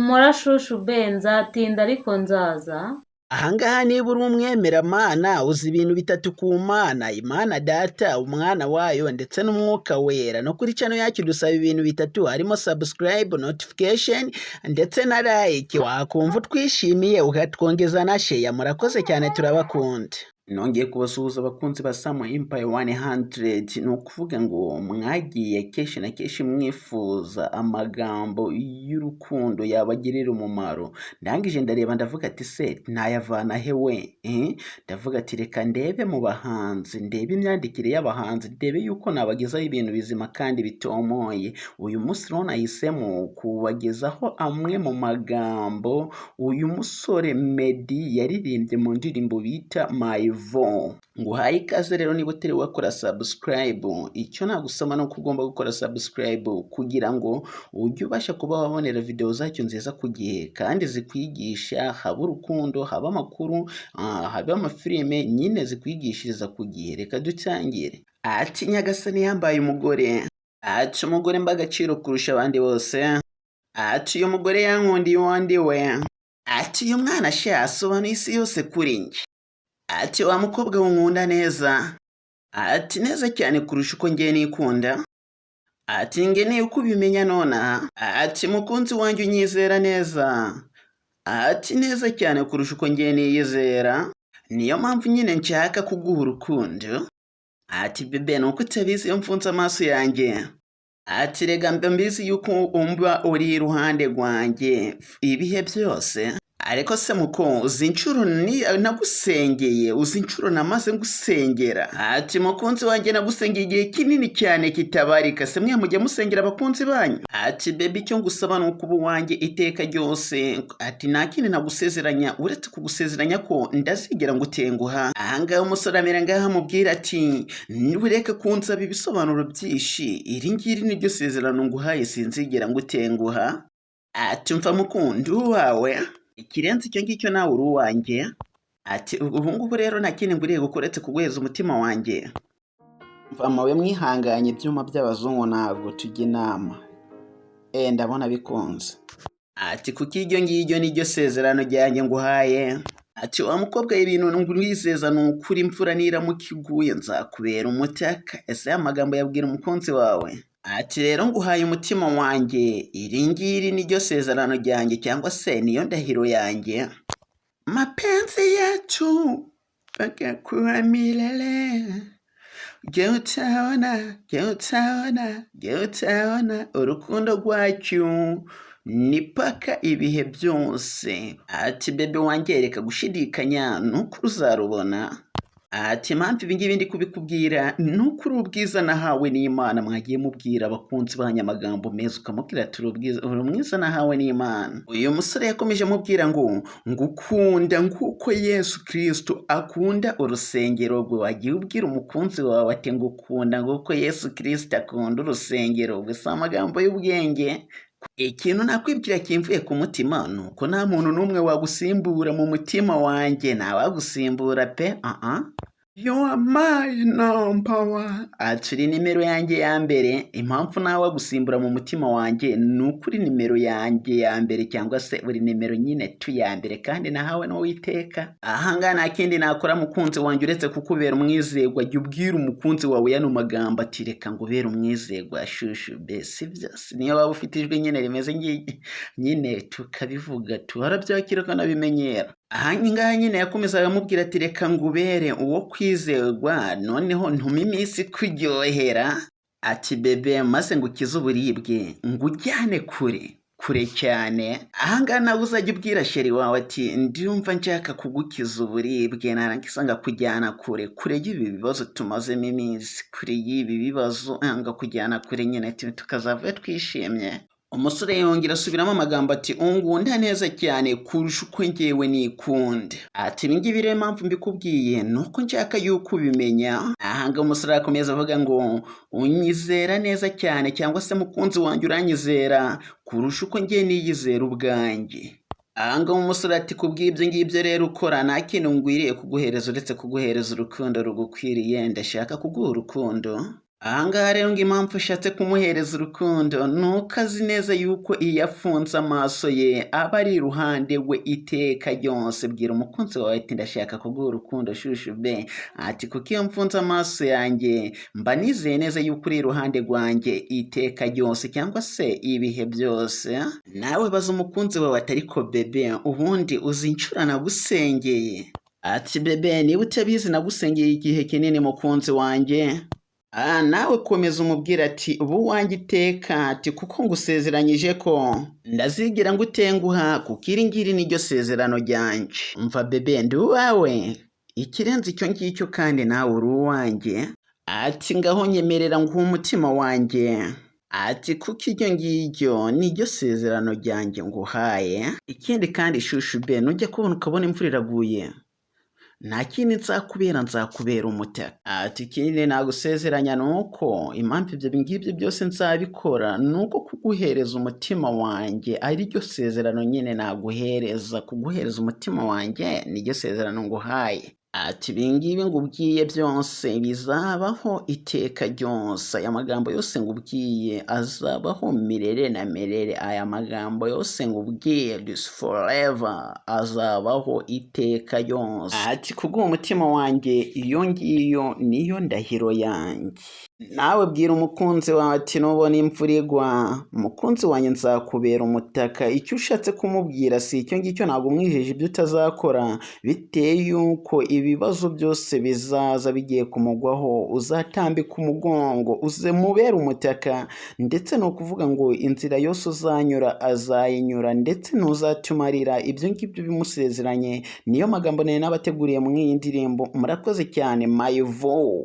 Humura shushu benza tinda ariko nzaza. Ahangaha niba uri umwemeramana uzi ibintu bitatu ku Mana, Imana Data, Umwana wayo ndetse n'Umwuka Wera. No kuri channel yacu dusaba ibintu bitatu harimo subscribe, notification ndetse na like. Wakumva twishimiye ukatwongeza na share. Murakoze cyane, turabakunda. Nongeye kubasuhuza abakunzi ba Samo Empire 100. ni ukuvuga ngo mwagiye kenshi na kenshi mwifuza amagambo y'urukundo yabagirira umumaro. Ndangije ndareba ndavuga ati se ntayavana hewe, ndavuga ati reka ndebe mu bahanzi, ndebe imyandikire y'abahanzi, ndebe yuko nabagezaho ibintu bizima kandi bitomoye. Uyu munsi rero nahisemo kubagezaho amwe mu magambo uyu musore Meddy yaririmbye mu ndirimbo bita My Nguhaye ikaze rero niba utari wakora subscribe. Icyo nagusaba no kugomba gukora subscribe kugira ngo ujye ubasha kuba wabonera video zacu nziza ku gihe kandi zikwigisha, haba urukundo, haba amakuru, haba amafilime, nyine zikwigishiriza ku gihe. Reka dutangire. Ati Nyagasani yambaye umugore, ati umugore mbagaciro kurusha abandi bose, ati uyu mugore yankundiye uwandi we, ati uyu mwana sha asobanuye isi yose kuri njye, ati wa mukobwa wunkunda neza, ati neza cyane kurusha uko ngiye nikunda, ati ngeneye uko ubimenya nona, ati mukunzi wanjye unyizera neza, ati neza cyane kurusha uko ngiye niyizera, niyo mpamvu nyine nshaka kuguha urukundo, ati bebe nuko utabizi iyo mfunze amaso yanjye, ati rega mbizi yuko umba uri iruhande rwanjye ibihe byose. Ariko se muko uzi inshuro nagusengeye, uzi inshuro namaze ngusengera, ati mukunzi wanjye nagusengeye igihe kinini cyane kitabarika. Se mwe mujya musengera abakunzi banyu? Ati baby icyo ngusaba ni ukuba wanjye iteka ryose, ati nta kindi nagusezeranya uretse kugusezeranya ko ndazigera ngutenguha. Ahangaha umusore amera ngaha mubwira ati nureka kunsaba ibisobanuro byinshi, iri ngiri niryo sezerano nguhaye, sinzigera ngutenguha. Ati mva mukundu wawe, ikirenze icyo ngicyo nawe uri uwanjye. Ati ubu ngubu rero nta kindi nguriye gukora uretse kuguheza umutima wanjye. Mva mawe mwihanganye, ibyuma by'abazungu ntabwo tujya inama. Ndabona bikunze. Ati kuko iryo ngiryo niryo sezerano ryanjye nguhaye. Ati wa mukobwa ibintu ngwizeza ni ukuri, imfura niramuka iguye nzakubera umutaka. Ese amagambo yabwira umukunzi wawe? Ati rero nguhaye umutima wanjye, iri ngiri niryo sezerano ryanjye cyangwa se niyo ndahiro yanjye. Mapenzi yetu yatakuwa milele, jye utaona, jye utaona, jye utaona urukundo rwacu ni paka ibihe byose. Ati bebe wanjye reka gushidikanya nuko uzarubona. Ati impamvu ibi ngibi ndi kubikubwira nuko uri ubwiza nahawe n'Imana. Mwagiye mubwira abakunzi b'anyamagambo meza ukamubwira ati uri mwiza nahawe n'Imana. Uyu musore yakomeje mubwira ngo ngukunda nguko Yesu Kristo akunda urusengero rwe. Wagiye ubwira umukunzi wawe ati ngukunda nguko Yesu Kristo akunda urusengero rwe. Si amagambo y'ubwenge. Ikintu nakwibwira kimvuye ku mutima nuko nta muntu n'umwe wagusimbura mu mutima wanjye, nta wagusimbura pe. You are my number one. Ati uri nimero yanjye ya mbere. Impamvu nawe wagusimbura mu mutima wanjye nuko uri nimero yanjye ya mbere, cyangwa se uri nimero nyine tu ya mbere kandi nahawe n'Uwiteka. Ahangaha nta kindi nakora mukunzi wanjye uretse kukubera umwizerwa. Jya ubwira umukunzi wawe yano magambo ati reka ngubere umwizerwa shushu be, si byose niyo waba ufite ijwi nyine rimeze nyine tukabivuga tuharabyakira kanabimenyera. Ahangaha nyine yakomezaga amubwira ati reka ngubere uwo kwizerwa, noneho ntuma iminsi kuryohera. Ati bebe maze ngukize uburibwe, ngujyane kure cyane. Ahangaha nawe uzajya ubwira sheri wawe ati ndumva nshaka kugukiza uburibwe, narangiza ngakujyana kure y'ibi bibazo tumazemo iminsi, kure y'ibi bibazo ngakujyana kure nyine tukazava twishimye. Umusore yongera asubiramo amagambo ati ungunda neza cyane kurusha uko ngewe nikunda. Ati ibi ngibi rero impamvu mbikubwiye nuko nshaka yuko ubimenya. Ahanga umusore akomeza avuga ngo unyizera neza cyane, cyangwa se mukunzi wanjye uranyizera kurusha uko ngiye niyizera ubwanjye. Ahanga umusore ati kubw'ibyo ngibyo rero ukora nta kintu ngwiriye kuguhereza uretse kuguhereza urukundo rugukwiriye. Ndashaka kuguha urukundo. Ahangaha rero ngo impamvu ushatse kumuhereza urukundo ni uko azi neza yuko iyo afunze amaso ye aba ari iruhande rwe iteka ryose. Bwira umukunzi wawe ati ndashaka kuguha urukundo shushu be, ati kuko iyo mfunze amaso yanjye mba nizeye neza yuko uri iruhande rwanjye iteka ryose cyangwa se ibihe byose. Nawe baza umukunzi wawe ati ariko bebe ubundi uzi inshuro nagusengeye? Ati bebe niba utabizi nagusengeye igihe kinini mukunzi wanjye. Nawe komeza umubwira ati ubu wanjye iteka, ati kuko ngusezeranyije ko ndazigira ngo utenguha kuko iri ngiri niryo sezerano ryanjye. Umva bebe ndi uwawe, ikirenze icyo ngicyo kandi nawe uri uwanjye. Ati ngaho nyemerera nguhe umutima wanjye. Ati kuko iryo ngiryo niryo sezerano ryanjye nguhaye. Ikindi kandi shushu be nujya kubona ukabona imvura iraguye, nta kindi nzakubera umutaka. Ati ikindi nagusezeranya nuko impamvu ibyo ngibyo byose nzabikora nuko kuguhereza umutima wanjye ari ryo sezerano nyine naguhereza. Kuguhereza umutima wanjye niryo sezerano nguhaye. Ati ibingibi ngubwiye byose bizabaho iteka ryose. Aya magambo yose ngubwiye azabaho mirere na mirere. Aya magambo yose ngubwiye this forever azabaho iteka ryose. Ati kubw'uwo umutima wanjye iyo ngiyo niyo ndahiro yanjye. Nawe bwira umukunzi wawe ati nubona imvura igwa umukunzi wanjye nzakubera umutaka. Icyo ushatse kumubwira si icyo ngicyo, ntabwo umwijeje ibyo utazakora, biteye yuko ibibazo byose bizaza bigiye kumugwaho uzatambika umugongo uze mubera umutaka, ndetse ni ukuvuga ngo inzira yose uzanyura azayinyura ndetse ntuzatumarira. Ibyo ngibyo bimusezeranye. Niyo magambo nari nabateguriye mu iyi ndirimbo. Murakoze cyane my vo.